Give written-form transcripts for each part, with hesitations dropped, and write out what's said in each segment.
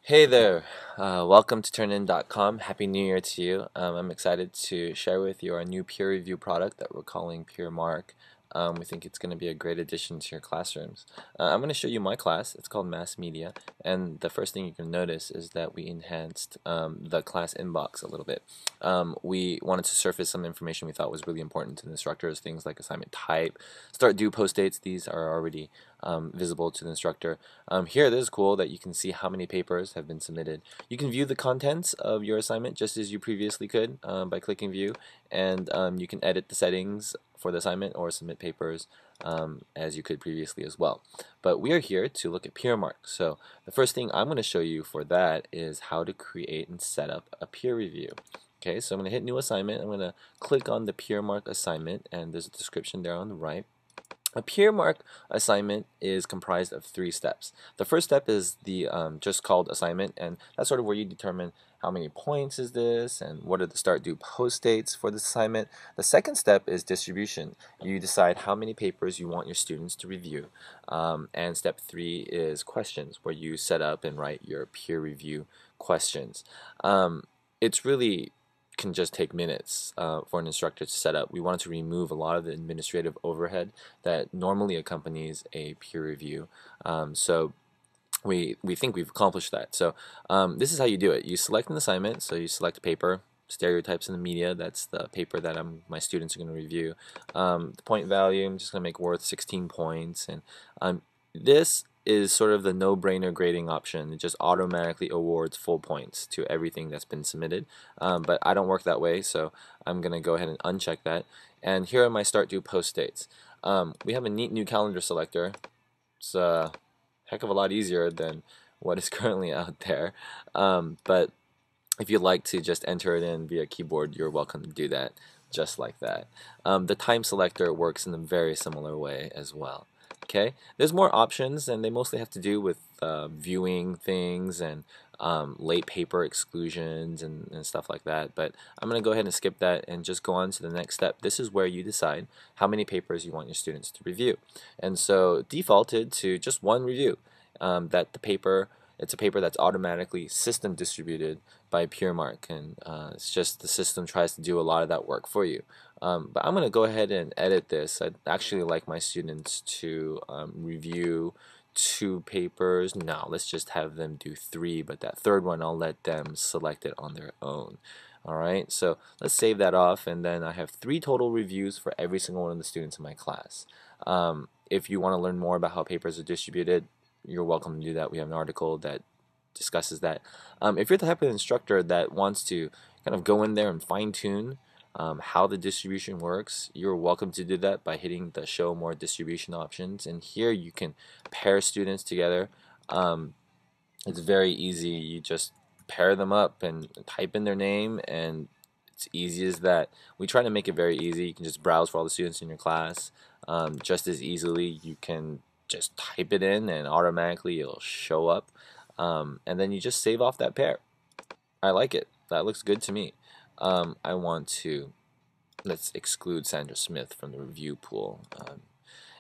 Hey there, welcome to turnin.com. Happy New Year to you. I'm excited to share with you our new peer review product that we're calling PeerMark. We think it's going to be a great addition to your classrooms. I'm going to show you my class. It's called Mass Media, and the first thing you can notice is that we enhanced the class inbox a little bit. We wanted to surface some information we thought was really important to the instructors, things like assignment type, start due, post dates. These are already visible to the instructor. Here, this is cool that you can see how many papers have been submitted. You can view the contents of your assignment just as you previously could by clicking view, and you can edit the settings for the assignment or submit papers as you could previously as well. But we are here to look at PeerMark. So the first thing I'm going to show you for that is how to create and set up a peer review. Okay, so I'm going to hit new assignment. I'm going to click on the PeerMark assignment, and there's a description there on the right. A PeerMark assignment is comprised of 3 steps. The first step is the just called assignment, and that's sort of where you determine how many points is this and what are the start due post dates for this assignment. The second step is distribution. You decide how many papers you want your students to review. And step 3 is questions, where you set up and write your peer review questions. It's really can just take minutes for an instructor to set up. We wanted to remove a lot of the administrative overhead that normally accompanies a peer review. So we think we've accomplished that. So this is how you do it. You select an assignment, so you select a paper, stereotypes in the media, that's the paper that my students are going to review. The point value, I'm just going to make worth 16 points, and this is sort of the no-brainer grading option. It just automatically awards full points to everything that's been submitted, but I don't work that way, so I'm going to go ahead and uncheck that. And here are my start due post dates. We have a neat new calendar selector. It's a heck of a lot easier than what is currently out there, but if you'd like to just enter it in via keyboard, you're welcome to do that just like that. The time selector works in a very similar way as well. Okay, there's more options, and they mostly have to do with viewing things and late paper exclusions and stuff like that. But I'm going to go ahead and skip that and just go on to the next step. This is where you decide how many papers you want your students to review. And so defaulted to just one review. It's a paper that's automatically system distributed by PeerMark, and it's just the system tries to do a lot of that work for you. But I'm going to go ahead and edit this. I'd actually like my students to review 2 papers. No, let's just have them do 3, but that third one I'll let them select it on their own. Alright, so let's save that off, and then I have 3 total reviews for every single one of the students in my class. If you want to learn more about how papers are distributed, you're welcome to do that. We have an article that discusses that. If you're the type of instructor that wants to kind of go in there and fine-tune how the distribution works, you're welcome to do that by hitting the show more distribution options, and here you can pair students together. It's very easy. You just pair them up and type in their name, and it's easy as that. We try to make it very easy. You can just browse for all the students in your class just as easily. You can just type it in and automatically it'll show up, and then you just save off that pair. I like it. That looks good to me. Let's exclude Sandra Smith from the review pool,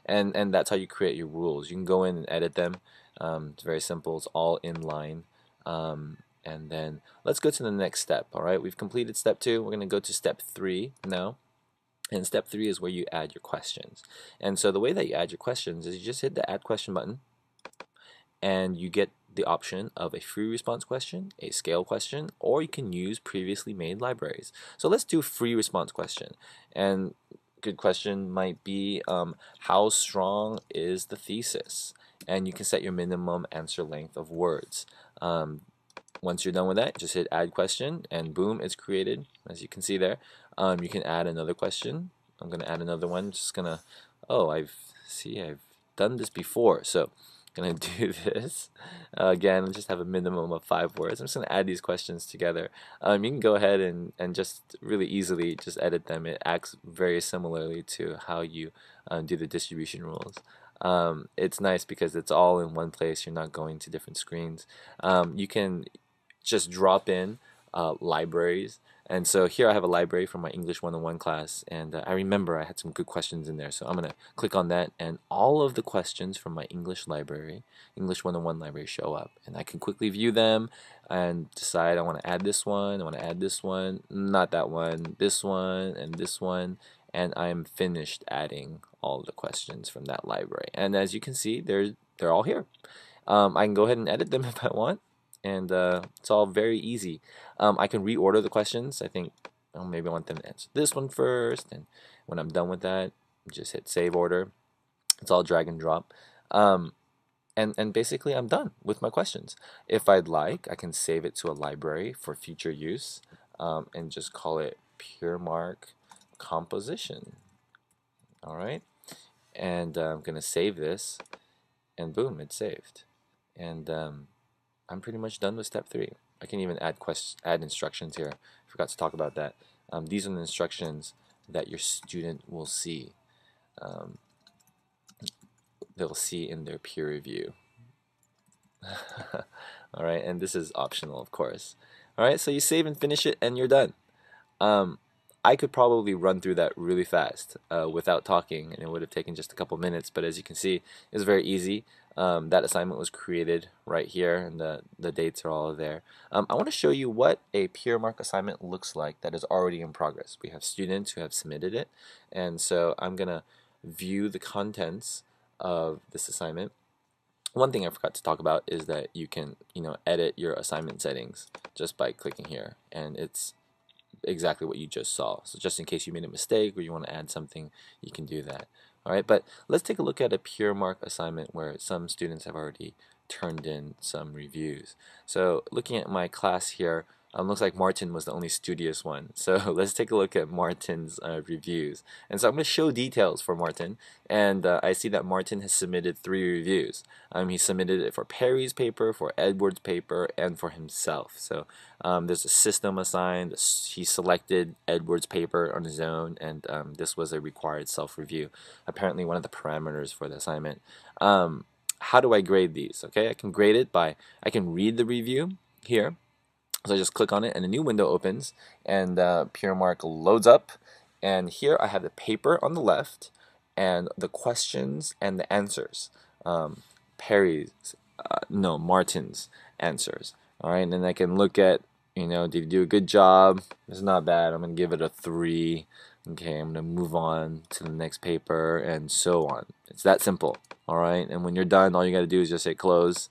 and that's how you create your rules. You can go in and edit them. It's very simple. It's all in line. And then let's go to the next step. Alright, we've completed step 2. We're going to go to step 3 now. And step 3 is where you add your questions. And so the way that you add your questions is you just hit the add question button, and you get the option of a free response question, a scale question, or you can use previously made libraries. So let's do free response question. And good question might be how strong is the thesis? And you can set your minimum answer length of words. Once you're done with that, just hit add question, and boom, it's created, as you can see there. You can add another question. I'm going to add another one. Just going to, I've done this before, so I'm going to do this. Again, just have a minimum of 5 words. I'm just going to add these questions together. You can go ahead and just really easily just edit them. It acts very similarly to how you do the distribution rules. It's nice because it's all in one place. You're not going to different screens. You can just drop in libraries And so here I have a library from my English 101 class, and I remember I had some good questions in there. So I'm going to click on that, and all of the questions from my English library, English 101 library, show up. And I can quickly view them and decide I want to add this one, I want to add this one, not that one, this one, and this one. And I'm finished adding all the questions from that library. And as you can see, they're all here. I can go ahead and edit them if I want, and it's all very easy. I can reorder the questions. I think maybe I want them to answer this one first, and when I'm done with that, just hit save order. It's all drag and drop. And basically I'm done with my questions. If I'd like, I can save it to a library for future use, and just call it PeerMark composition. Alright, and I'm gonna save this, and boom, it's saved. And I'm pretty much done with step 3. I can even add instructions here. I forgot to talk about that. These are the instructions that your student will see. They'll see in their peer review. Alright, and this is optional, of course. Alright, so you save and finish it, and you're done. I could probably run through that really fast without talking, and it would have taken just a couple minutes, but as you can see, it's very easy. That assignment was created right here, and the dates are all there. I want to show you what a PeerMark assignment looks like that is already in progress. We have students who have submitted it, and so I'm going to view the contents of this assignment. One thing I forgot to talk about is that you can, edit your assignment settings just by clicking here, and it's exactly what you just saw. So just in case you made a mistake or you want to add something, you can do that. Alright, but let's take a look at a PeerMark assignment where some students have already turned in some reviews. So looking at my class here, looks like Martin was the only studious one. So let's take a look at Martin's reviews. And so I'm going to show details for Martin, and I see that Martin has submitted 3 reviews. He submitted it for Perry's paper, for Edward's paper, and for himself. So there's a system assigned. He selected Edward's paper on his own, and this was a required self-review. Apparently one of the parameters for the assignment. How do I grade these? Okay, I can grade it by, I can read the review here. So I just click on it, and a new window opens, and PeerMark loads up. And here I have the paper on the left, and the questions and the answers. Martin's answers. All right, and then I can look at, did you do a good job? It's not bad. I'm gonna give it a 3. Okay, I'm gonna move on to the next paper, and so on. It's that simple. All right, and when you're done, all you gotta do is just hit close,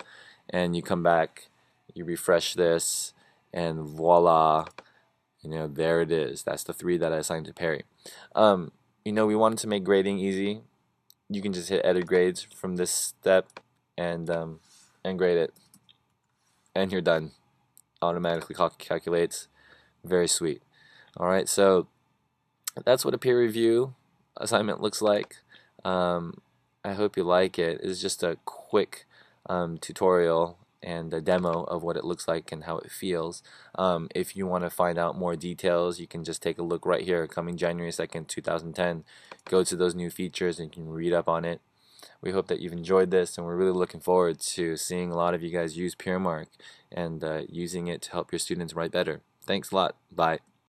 and you come back, you refresh this, and voila, there it is. That's the 3 that I assigned to Perry. We wanted to make grading easy. You can just hit edit grades from this step, and grade it, and you're done. Automatically calculates. Very sweet. All right, so that's what a peer review assignment looks like. I hope you like it. It's just a quick tutorial and a demo of what it looks like and how it feels. If you want to find out more details, you can just take a look right here. Coming January 2nd, 2010. Go to those new features and you can read up on it. We hope that you've enjoyed this, and we're really looking forward to seeing a lot of you guys use PeerMark and using it to help your students write better. Thanks a lot. Bye.